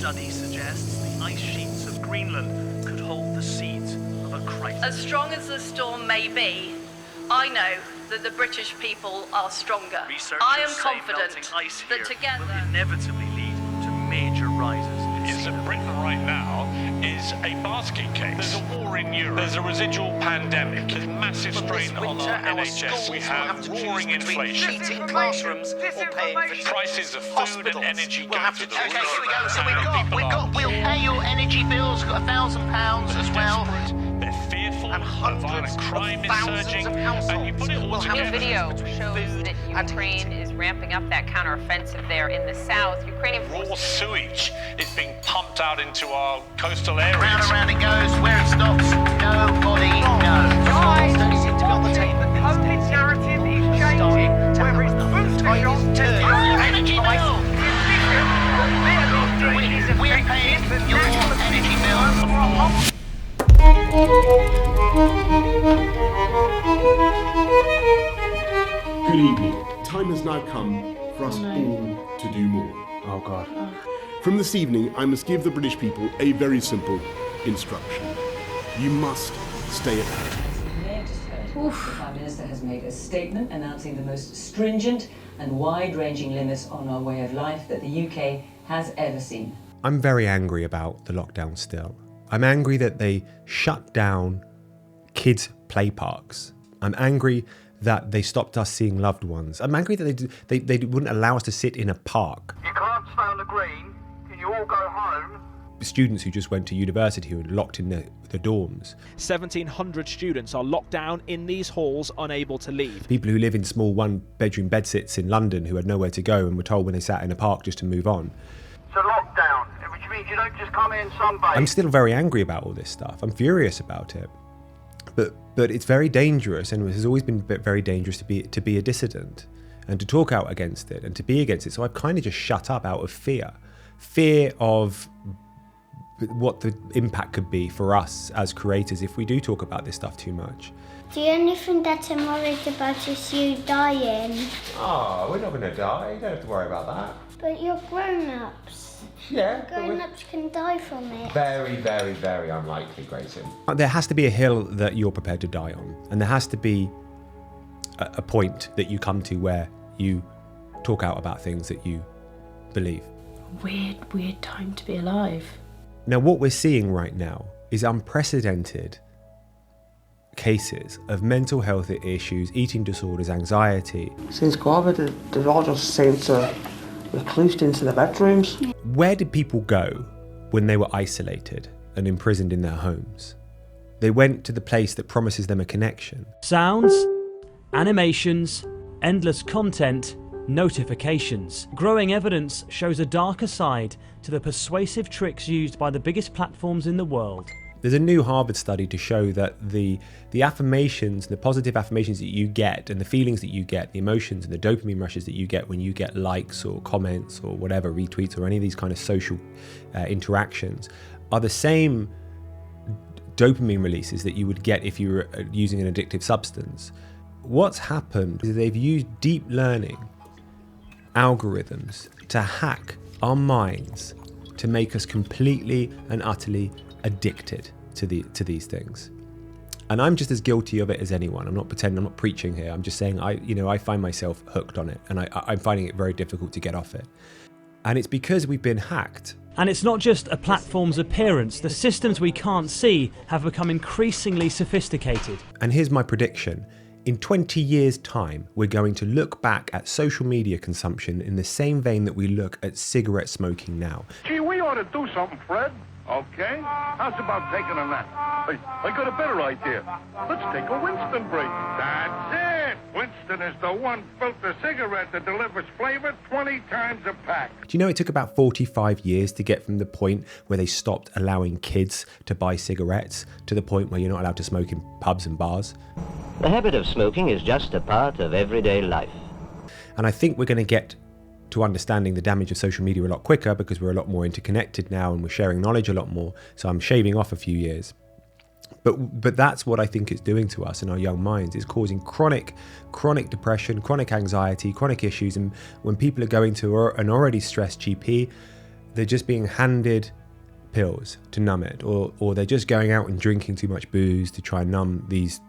study suggests the ice sheets of Greenland could hold the seeds of a crisis. As strong as the storm may be, I know that the British people are stronger. I am confident that together will inevitably lead to major rises in sea level. Britain right now is a basket case. There's a war in Europe. There's a residual pandemic. There's massive strain on our NHS. We have roaring inflation. Heating classrooms or paying for Prices of food and energy go through the roof. Okay, here we go. So we'll pay your energy bills. Got £1,000 as well. They're fearful. And hundreds crime of is thousands surging. of households And you put it all will have together. New video shows that Ukraine is ramping up that counteroffensive there in the south. Ukrainian Raw sewage is being pumped out into our coastal areas. Round and round it goes. Where it stops, nobody knows. Guys, Don't seem to be on the tape. the COVID narrative is changing. Whether it's booster shots, Energy bill. We're paying your energy bill. Good evening. Time has now come for us all to do more. Oh God. From this evening, I must give the British people a very simple instruction. You must stay at home. The Prime Minister has made a statement announcing the most stringent and wide-ranging limits on our way of life that the UK has ever seen. I'm very angry about the lockdown still. I'm angry that they shut down kids' play parks. I'm angry that they stopped us seeing loved ones. I'm angry that they wouldn't allow us to sit in a park. You can't stay on the green. Can you all go home? Students who just went to university who are locked in the dorms. 1,700 students are locked down in these halls, unable to leave. People who live in small one-bedroom bedsits in London who had nowhere to go and were told when they sat in a park just to move on. It's a lockdown, which means you don't just come in and sunbathe. I'm still very angry about all this stuff. I'm furious about it. But it's very dangerous, and it has always been very dangerous to be a dissident and to talk out against it and to be against it. So I've kind of just shut up out of fear of what the impact could be for us as creators if we do talk about this stuff too much. The only thing that I'm worried about is you dying. Oh, we're not going to die. You don't have to worry about that. But you're grown-ups. Yeah. Grown-ups can die from it. Very, very, very unlikely, Grayson. There has to be a hill that you're prepared to die on. And there has to be a point that you come to where you talk out about things that you believe. Weird time to be alive. Now, what we're seeing right now is unprecedented cases of mental health issues, eating disorders, anxiety. Since COVID, they've all just seemed to reclused into the bedrooms. Where did people go when they were isolated and imprisoned in their homes? They went to the place that promises them a connection. Sounds, animations, endless content, notifications. Growing evidence shows a darker side to the persuasive tricks used by the biggest platforms in the world. There's a new Harvard study to show that the affirmations, the positive affirmations that you get and the feelings that you get, the emotions and the dopamine rushes that you get when you get likes or comments or whatever, retweets or any of these kind of social interactions are the same dopamine releases that you would get if you were using an addictive substance. What's happened is they've used deep learning algorithms to hack our minds to make us completely and utterly addicted to these things. And I'm just as guilty of it as anyone. I'm not pretending, I'm not preaching here. I'm just saying I find myself hooked on it, and I'm finding it very difficult to get off it. And it's because we've been hacked. And it's not just a platform's appearance. The systems we can't see have become increasingly sophisticated. And here's my prediction. In 20 years' time, we're going to look back at social media consumption in the same vein that we look at cigarette smoking now. Gee, we ought to do something, Fred. Okay? How's about taking a nap? I got a better idea. Let's take a Winston break. That's it! Winston is the one filter cigarette that delivers flavor 20 times a pack. Do you know it took about 45 years to get from the point where they stopped allowing kids to buy cigarettes to the point where you're not allowed to smoke in pubs and bars? The habit of smoking is just a part of everyday life. And I think we're going to get to understanding the damage of social media a lot quicker because we're a lot more interconnected now and we're sharing knowledge a lot more. So I'm shaving off a few years. But that's what I think it's doing to us in our young minds. It's causing chronic depression, chronic anxiety, chronic issues. And when people are going to an already stressed GP, they're just being handed pills to numb it, or they're just going out and drinking too much booze to try and numb these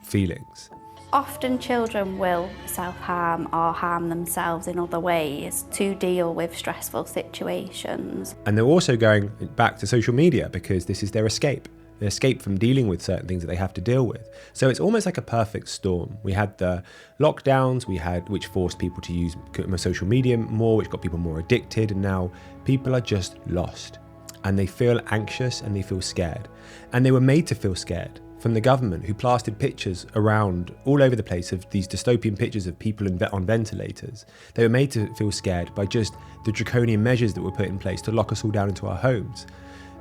feelings. Often children will self-harm or harm themselves in other ways to deal with stressful situations. And they're also going back to social media because this is their escape. Their escape from dealing with certain things that they have to deal with. So it's almost like a perfect storm. We had the lockdowns, which forced people to use social media more, which got people more addicted, and now people are just lost. And they feel anxious and they feel scared. And they were made to feel scared from the government, who plastered pictures around all over the place of these dystopian pictures of people on ventilators. They were made to feel scared by just the draconian measures that were put in place to lock us all down into our homes.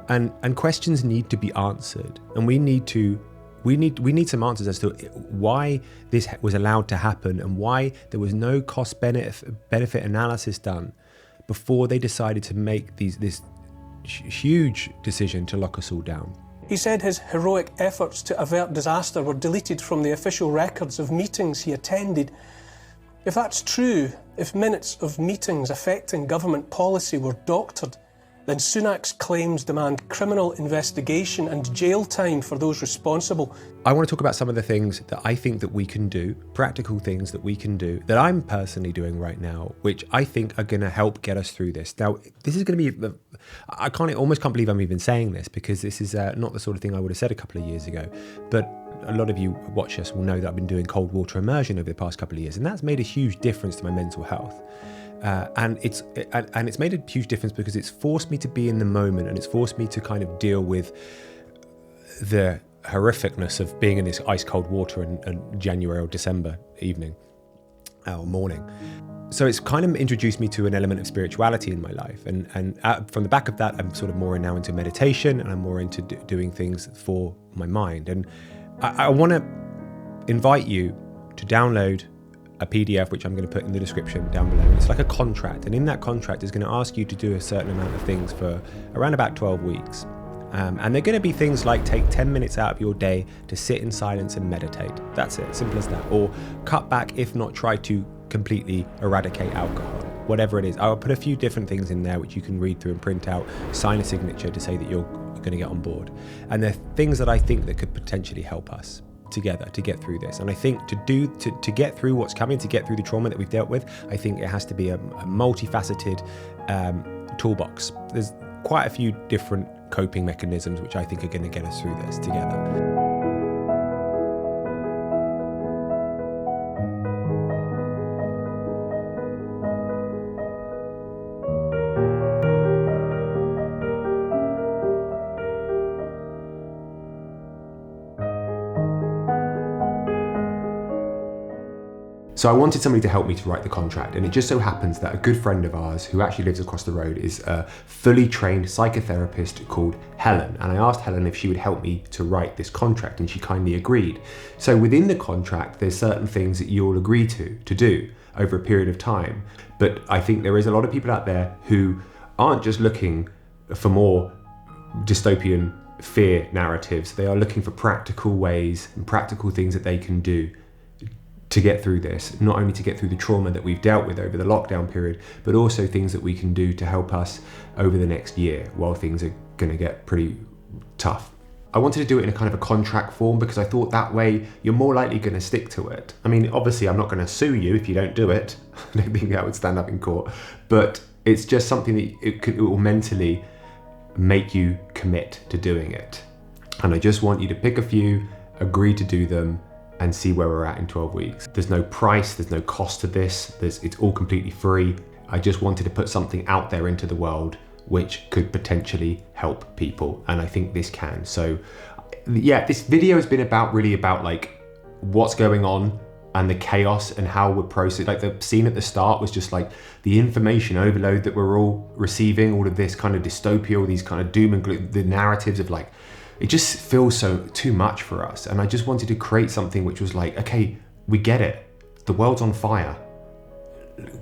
And questions need to be answered, and we need some answers as to why this was allowed to happen and why there was no cost benefit analysis done before they decided to make this huge decision to lock us all down. He said his heroic efforts to avert disaster were deleted from the official records of meetings he attended. If that's true, if minutes of meetings affecting government policy were doctored, then Sunak's claims demand criminal investigation and jail time for those responsible. I want to talk about some of the things that I think that we can do, practical things that we can do, that I'm personally doing right now, which I think are going to help get us through this. Now, this is going to be, I almost can't believe I'm even saying this, because this is not the sort of thing I would have said a couple of years ago. But a lot of you who watch us will know that I've been doing cold water immersion over the past couple of years, and that's made a huge difference to my mental health. And it's made a huge difference because it's forced me to be in the moment, and it's forced me to kind of deal with the horrificness of being in this ice cold water in January or December evening or morning. So it's kind of introduced me to an element of spirituality in my life, and from the back of that, I'm sort of more now into meditation, and I'm more into doing things for my mind. And I want to invite you to download a PDF, which I'm going to put in the description down below. It's like a contract, and in that contract is going to ask you to do a certain amount of things for around about 12 weeks. And they're going to be things like take 10 minutes out of your day to sit in silence and meditate. That's it, simple as that. Or cut back, if not try to completely eradicate alcohol, whatever it is. I'll put a few different things in there which you can read through and print out, sign a signature to say that you're going to get on board. And they're things that I think that could potentially help us together to get through this. And I think to get through what's coming, to get through the trauma that we've dealt with, I think it has to be a multifaceted toolbox. There's quite a few different coping mechanisms which I think are going to get us through this together. So I wanted somebody to help me to write the contract, and it just so happens that a good friend of ours who actually lives across the road is a fully trained psychotherapist called Helen, and I asked Helen if she would help me to write this contract, and she kindly agreed. So within the contract, there's certain things that you'll agree to do over a period of time, but I think there is a lot of people out there who aren't just looking for more dystopian fear narratives. They are looking for practical ways and practical things that they can do to get through this, not only to get through the trauma that we've dealt with over the lockdown period, but also things that we can do to help us over the next year while things are going to get pretty tough. I wanted to do it in a kind of a contract form because I thought that way you're more likely going to stick to it. I mean, obviously I'm not going to sue you if you don't do it. I don't think that would stand up in court, but it's just something that it will mentally make you commit to doing it. And I just want you to pick a few, agree to do them, and see where we're at in 12 weeks. There's no price, there's no cost to this, it's all completely free. I just wanted to put something out there into the world which could potentially help people, and I think this can. So yeah, this video has been really about like what's going on and the chaos and how we're processing. Like the scene at the start was just like the information overload that we're all receiving, all of this kind of dystopia, all these kind of doom and gloom, the narratives of like, it just feels too much for us. And I just wanted to create something which was like, okay, we get it. The world's on fire.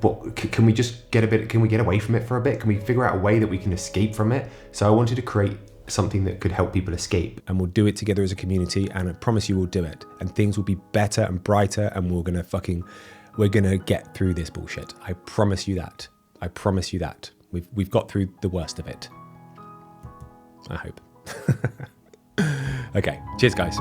What, can we just get can we get away from it for a bit? Can we figure out a way that we can escape from it? So I wanted to create something that could help people escape. And we'll do it together as a community, and I promise you we'll do it. And things will be better and brighter, and we're gonna get through this bullshit. I promise you that. I promise you that. We've got through the worst of it. I hope. Okay, cheers guys.